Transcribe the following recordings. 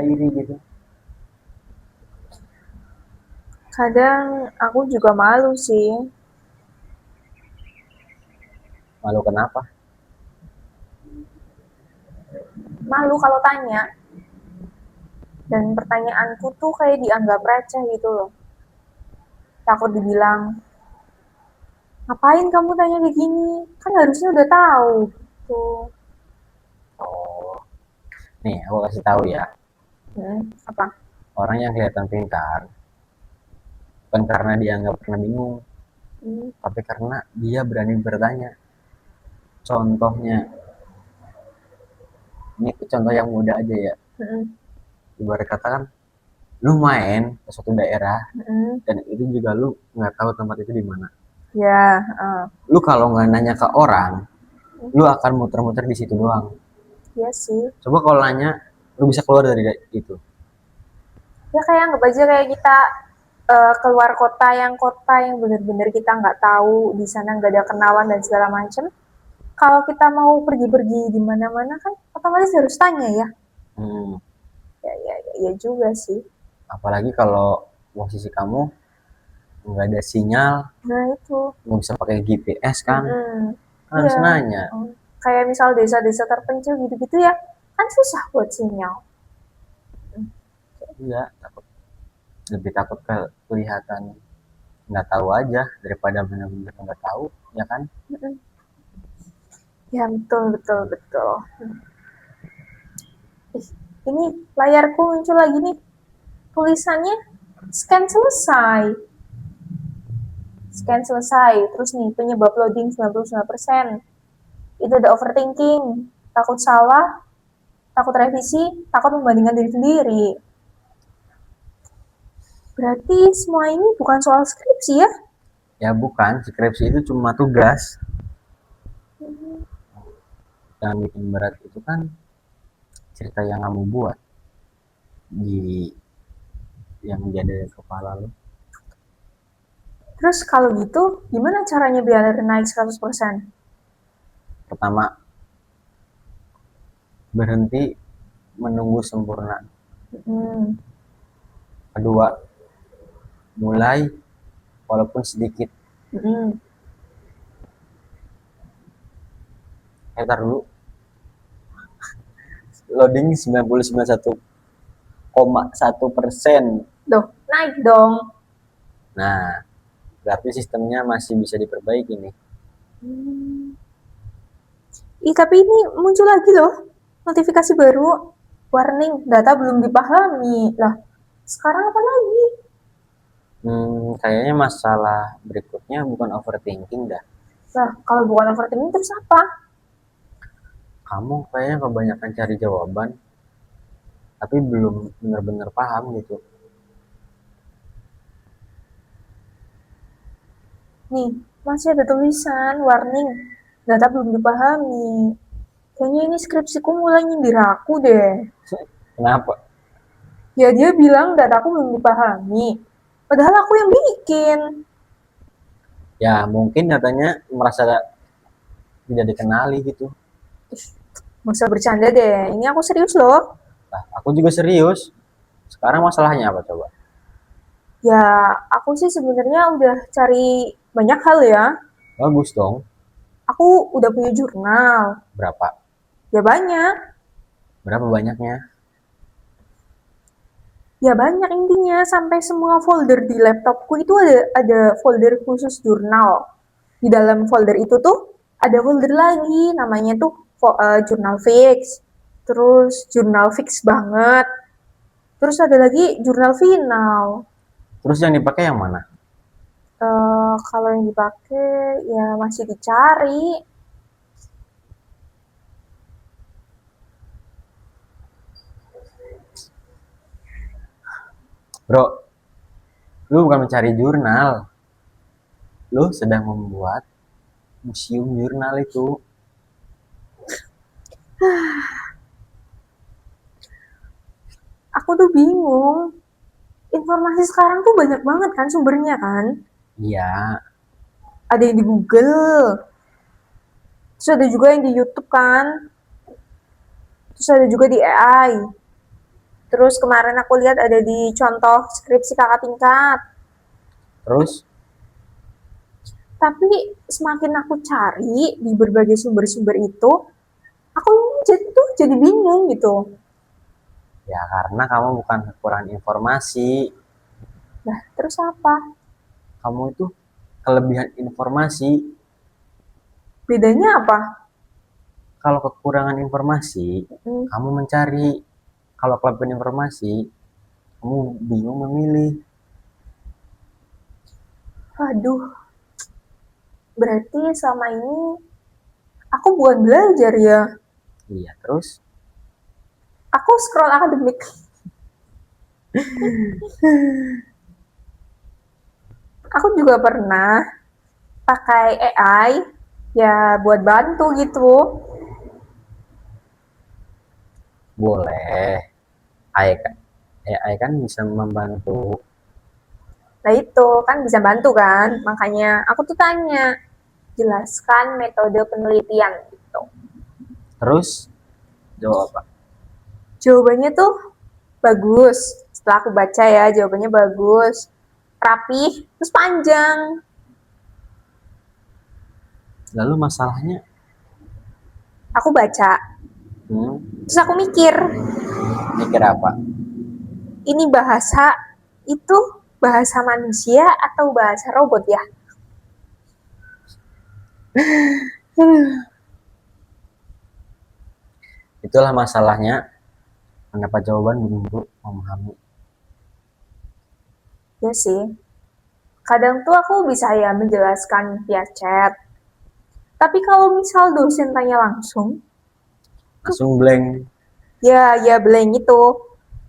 iri gitu. Kadang aku juga malu sih. Malu kenapa? Malu kalau tanya. Dan pertanyaanku tuh kayak dianggap receh gitu loh. Takut dibilang, ngapain kamu tanya kayak gini? Kan harusnya udah tahu. Tuh. Oh, nih aku kasih tahu ya. Apa? Orang yang kelihatan pintar bukan karena dia nggak pernah bingung, Hmm, tapi karena dia berani bertanya. Contohnya, ini contoh yang mudah aja ya. hmm, Ibarat kata kan, lu main ke suatu daerah hmm. dan itu juga lu nggak tahu tempat itu di mana. Ya, Lu kalau nggak nanya ke orang, lu akan muter-muter di situ doang. ya sih. Coba kalau nanya, lu bisa keluar dari itu. Ya kayak anggap aja kayak kita keluar kota yang bener-bener kita nggak tahu, di sana nggak ada kenalan dan segala macem. Kalau kita mau pergi-pergi di mana-mana kan otomatis harus tanya ya. Hmm, Ya juga sih. apalagi kalau posisi kamu nggak ada sinyal, Nah itu. nggak bisa pakai GPS kan, Mm-mm. kan harus Iya. nanya. Kayak misal desa-desa terpencil gitu-gitu ya, kan susah buat sinyal. Iya, takut, lebih takut kelihatan nggak tahu aja daripada benar-benar nggak tahu, ya kan? Mm-mm. Ya betul betul betul. Ih, ini layarku muncul lagi nih tulisannya scan selesai. Scan selesai. Terus nih penyebab loading 99%. Itu ada overthinking, takut salah, takut revisi, takut membandingkan diri sendiri. Berarti semua ini bukan soal skripsi ya? Ya bukan, skripsi itu cuma tugas. Yang bikin berat itu kan cerita yang kamu buat di yang jadi kepala lo. Terus kalau gitu, gimana caranya biar naik 100%? Pertama, berhenti menunggu sempurna. Hmm, Kedua, mulai walaupun sedikit. hmm. Ntar dulu, loading 99,1%. Loh, naik dong. Nah, berarti sistemnya masih bisa diperbaiki nih. Hmm. Ih, tapi ini muncul lagi loh. Notifikasi baru. Warning, data belum dipahami. Lah, sekarang apa lagi? Kayaknya masalah berikutnya bukan overthinking dah. Lah, kalau bukan overthinking terus apa? Kamu kayaknya kebanyakan cari jawaban, tapi belum benar-benar paham gitu. Nih, masih ada tulisan, warning, data belum dipahami. Kayaknya ini skripsiku mulai nyindir aku deh. Kenapa? Ya dia bilang dataku belum dipahami. Padahal aku yang bikin. Ya mungkin katanya merasa tidak dikenali gitu. Gak usah bercanda deh, ini aku serius loh. Nah, aku juga serius. Sekarang masalahnya apa coba? Ya, aku sih sebenarnya udah cari banyak hal ya. Bagus dong. Aku udah punya jurnal. Berapa? Ya banyak. Berapa banyaknya? Ya banyak intinya. Sampai semua folder di laptopku itu ada folder khusus jurnal. Di dalam folder itu tuh ada folder lagi. Namanya tuh jurnal fix. Terus jurnal fix banget. Terus ada lagi jurnal final. Terus yang dipakai yang mana? Kalau yang dipakai ya masih dicari. Bro, lu bukan mencari jurnal. Lu sedang membuat museum jurnal itu. Aku tuh bingung. Informasi sekarang tuh banyak banget kan sumbernya kan. Iya, Ada yang di Google, terus ada juga yang di YouTube kan, terus ada juga di AI. Terus kemarin aku lihat ada di contoh skripsi kakak tingkat. Terus, Tapi semakin aku cari di berbagai sumber-sumber itu, aku jadi bingung gitu. ya karena kamu bukan kekurangan informasi, Nah, terus apa? kamu itu kelebihan informasi. Bedanya apa? Kalau kekurangan informasi, Hmm, kamu mencari. Kalau kelebihan informasi, kamu bingung memilih. Waduh, berarti selama ini aku bukan belajar ya. Iya, terus Aku scroll akademik. Aku juga pernah pakai AI ya buat bantu gitu. boleh. AI kan, AI kan bisa membantu. Nah itu kan bisa bantu kan, makanya aku tuh tanya, jelaskan metode penelitian gitu. Terus jawab apa? Jawabannya tuh bagus. Setelah aku baca ya, jawabannya bagus, rapih, terus panjang. Lalu masalahnya, Aku baca, hmm, terus aku mikir, mikir apa? ini bahasa itu bahasa manusia atau bahasa robot ya? Itulah masalahnya. Mendapat jawaban belum memahami. Ya sih. Kadang tuh aku bisa ya menjelaskan via chat. Tapi kalau misal dosen tanya langsung, tuh Langsung blank. ya blank itu.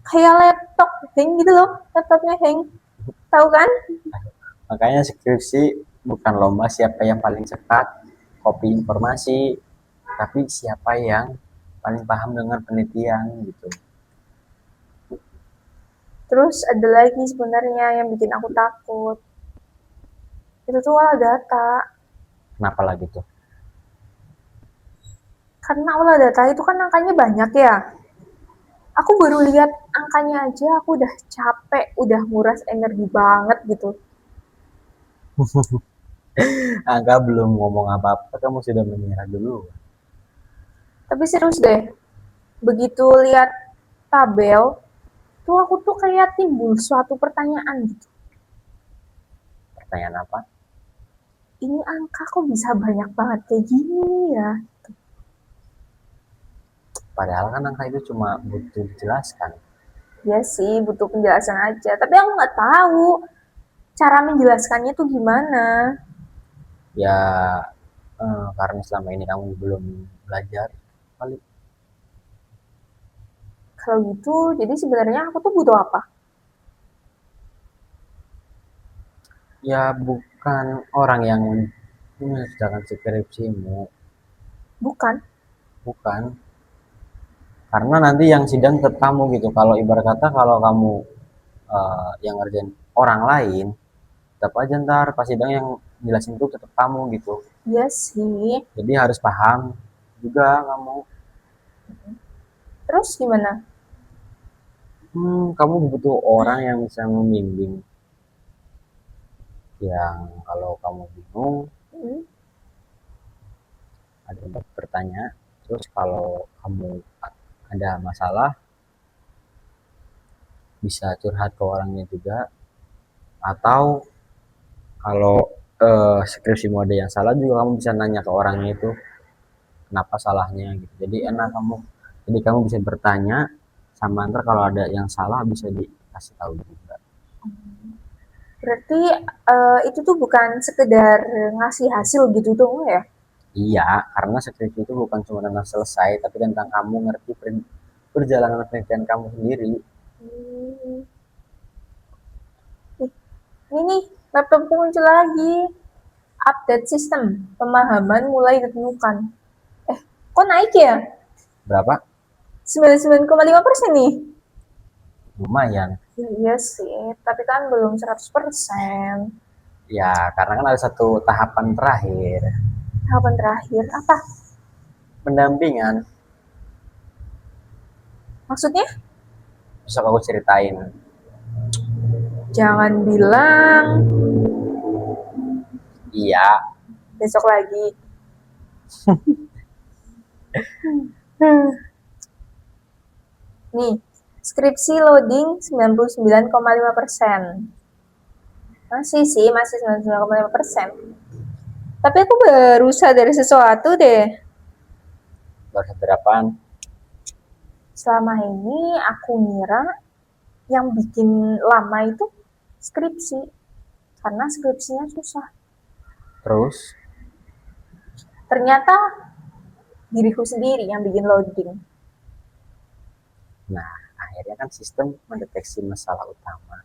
Kayak laptop hang gitu loh, laptopnya hang. Tahu kan? Makanya skripsi bukan lomba siapa yang paling cepat copy informasi, tapi siapa yang paling paham dengan penelitian gitu. Terus ada lagi sebenarnya yang bikin aku takut. Itu tuh olah data. Kenapa lagi tuh? Karena olah data itu kan angkanya banyak ya. Aku baru lihat angkanya aja aku udah capek, udah nguras energi banget gitu. Angga belum ngomong apa-apa, kamu sudah menyerah dulu. Tapi serius deh, begitu lihat tabel, tuh aku tuh kayak timbul suatu pertanyaan gitu. Pertanyaan apa? Ini angka kok bisa banyak banget kayak gini ya? Padahal kan angka itu cuma butuh dijelaskan. Ya sih, butuh penjelasan aja. Tapi aku nggak tahu cara menjelaskannya tuh gimana. Ya karena selama ini kamu belum belajar kali. Kalau gitu, jadi sebenarnya aku tuh butuh apa? Ya bukan orang yang menyelesaikan skripsimu, Bukan. bukan. Karena nanti yang sidang tetap kamu gitu. Kalau ibarat kata kalau kamu yang ngerjain orang lain, tetap aja ntar pas sidang yang jelasin itu tetap kamu gitu. Iya sih. Jadi harus paham juga kamu. Terus gimana? Kamu butuh orang yang bisa membimbing. Yang kalau kamu bingung, Hmm, ada yang bertanya. Terus kalau kamu ada masalah, bisa curhat ke orangnya juga. Atau kalau skripsimu ada yang salah juga kamu bisa nanya ke orangnya itu kenapa salahnya gitu. Jadi enak kamu. Jadi kamu bisa bertanya sama ntar kalau ada yang salah bisa dikasih tahu juga. berarti itu tuh bukan sekedar ngasih hasil gitu tuh ya? Iya, karena skripsi itu bukan cuma tentang selesai, tapi tentang kamu ngerti perjalanan penelitian kamu sendiri. Hmm. Ih, ini nih, laptopku muncul lagi. Update sistem, pemahaman mulai ditemukan. Eh, kok naik ya? Berapa? 99,5% nih. Lumayan. Ya, iya sih, tapi kan belum 100%. Ya, karena kan ada satu tahapan terakhir, Tahapan terakhir apa? pendampingan. Maksudnya? besok aku ceritain. Jangan bilang Iya. besok lagi. Hmm. Nih, skripsi loading 99,5%. Masih sih, masih 99,5%. Tapi aku baru sadar sesuatu deh. Baru berapaan? Selama ini aku ngira yang bikin lama itu skripsi. Karena skripsinya susah. Terus, Ternyata diriku sendiri yang bikin loading. nah akhirnya kan sistem mendeteksi masalah utama.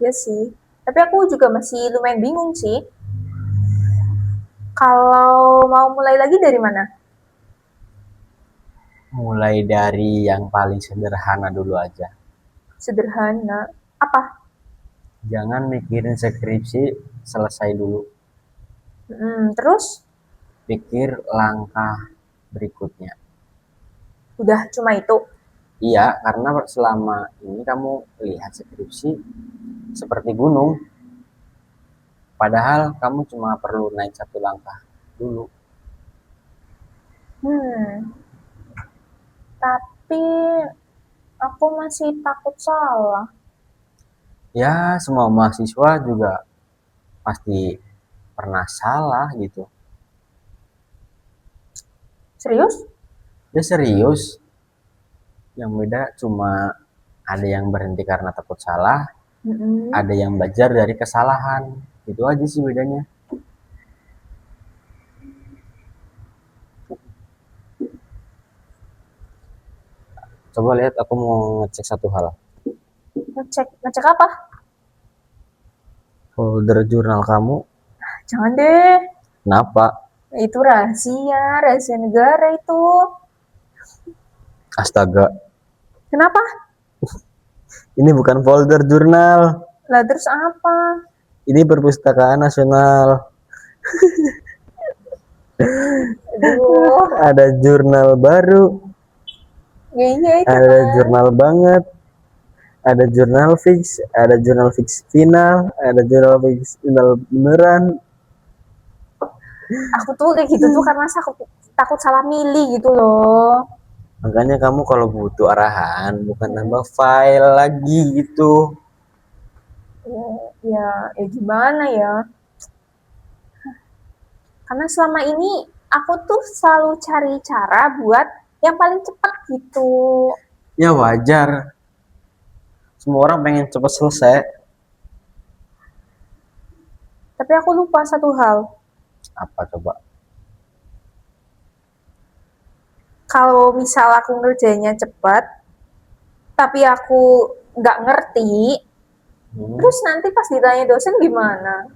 Ya sih. Tapi aku juga masih lumayan bingung sih. Kalau mau mulai lagi dari mana? Mulai dari yang paling sederhana dulu aja. Sederhana. Apa? Jangan mikirin skripsi selesai dulu. Terus? Pikir langkah berikutnya. Udah cuma itu. Iya, karena selama ini kamu lihat skripsi seperti gunung. Padahal kamu cuma perlu naik satu langkah dulu. Hmm, tapi aku masih takut salah. Ya, semua mahasiswa juga pasti pernah salah gitu. Serius? Ya serius, yang beda cuma ada yang berhenti karena takut salah, Mm-mm. ada yang belajar dari kesalahan. Itu aja sih bedanya. Coba lihat, aku mau ngecek satu hal. Ngecek, ngecek apa? Folder jurnal kamu, Jangan deh. kenapa? Itu rahasia, rahasia negara itu. Astaga, Kenapa? ini bukan folder jurnal. Lah terus apa? Ini perpustakaan nasional. Aduh, Ada jurnal baru, ya iya itu ada kan. jurnal banget, ada jurnal fix final, ada jurnal fix final beneran. Aku tuh kayak gitu tuh karena takut salah milih gitu loh. Makanya kamu kalau butuh arahan, bukan nambah file lagi gitu. Ya, ya gimana ya? Karena selama ini aku tuh selalu cari cara buat yang paling cepat gitu. Ya wajar, semua orang pengen cepat selesai. Tapi aku lupa satu hal. Apa coba? Kalau misal aku ngerjainnya cepat, tapi aku nggak ngerti, Hmm. terus nanti pas ditanya dosen gimana?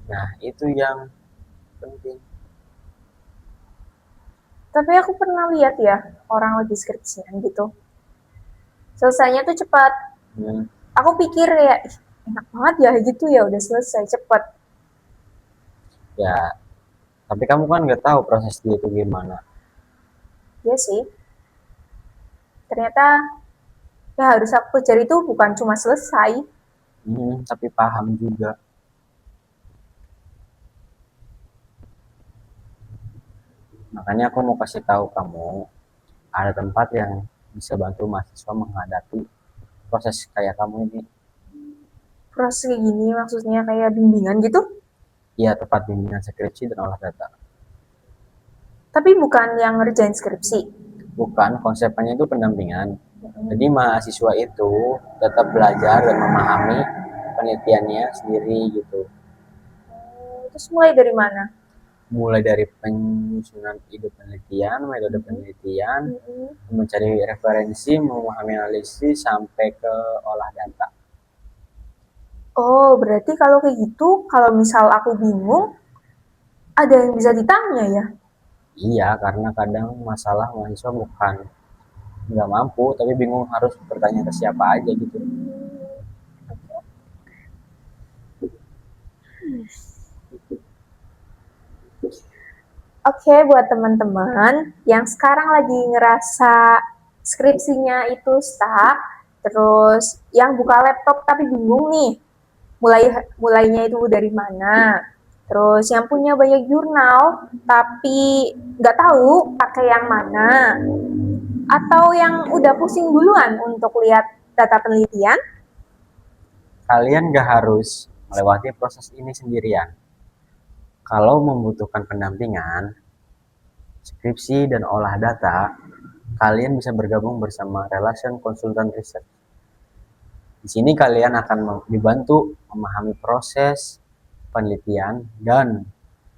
Nah, itu yang penting. Tapi aku pernah lihat ya orang lagi skripsian gitu. Selesainya tuh cepat. Hmm. Aku pikir ya, enak banget ya gitu ya udah selesai cepat. Ya, tapi kamu kan nggak tahu proses dia itu gimana. Ya sih. Ternyata ya harus aku kejar itu bukan cuma selesai. Tapi paham juga. Makanya aku mau kasih tahu kamu, ada tempat yang bisa bantu mahasiswa menghadapi proses kayak kamu ini. Proses kayak gini maksudnya kayak bimbingan gitu. Iya, tempat bimbingan skripsi dan olah data. Tapi bukan yang ngerjain skripsi. Bukan, konsepnya itu pendampingan. Jadi mahasiswa itu tetap belajar dan memahami penelitiannya sendiri gitu. Terus mulai dari mana? Mulai dari penyusunan ide penelitian, metode penelitian, mencari referensi, memahami analisis, sampai ke olah data. Oh, berarti kalau kayak gitu, kalau misal aku bingung, ada yang bisa ditanya ya? Iya, karena kadang masalah mahasiswa bukan nggak mampu, tapi bingung harus bertanya ke siapa aja gitu. Oke, buat teman-teman yang sekarang lagi ngerasa skripsinya itu stuck, terus yang buka laptop tapi bingung nih, mulainya itu dari mana. Terus yang punya banyak jurnal tapi nggak tahu pakai yang mana, atau yang udah pusing duluan untuk lihat data penelitian. Kalian gak harus melewati proses ini sendirian. Kalau membutuhkan pendampingan, skripsi dan olah data, kalian bisa bergabung bersama Relation Consultant Research. Di sini kalian akan dibantu memahami proses penelitian dan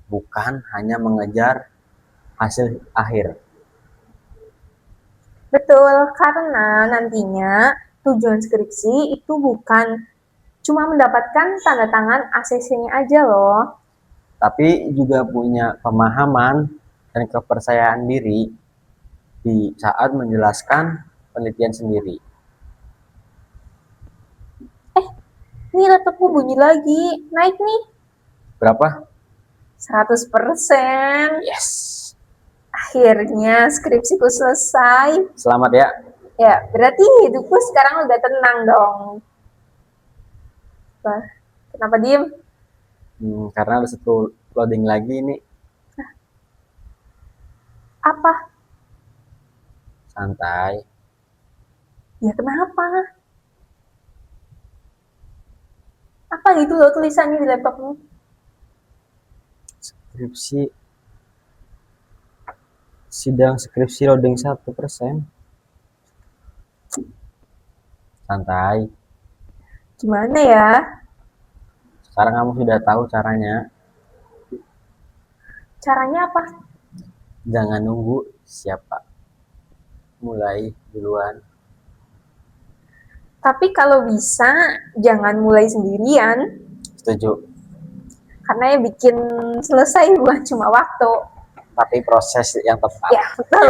bukan hanya mengejar hasil akhir. Betul, karena nantinya tujuan skripsi itu bukan cuma mendapatkan tanda tangan ACC-nya aja loh. Tapi juga punya pemahaman dan kepercayaan diri di saat menjelaskan penelitian sendiri. Ini laptopku bunyi lagi, naik nih. Berapa? 100%. Yes. Akhirnya skripsiku selesai. Selamat ya. Ya, berarti hidupku sekarang udah tenang dong. Wah, kenapa diem? Karena ada satu loading lagi nih. Apa? Santai. Ya kenapa? Apa gitu loh tulisannya di laptopmu? Skripsi. Sidang skripsi loading 1%. Santai. Gimana ya? Sekarang kamu sudah tahu caranya. Caranya apa? Jangan nunggu siapa. Mulai duluan. Tapi kalau bisa, jangan mulai sendirian. Setuju. Karena yang bikin selesai bukan cuma waktu. Tapi proses yang tepat. Ya, betul.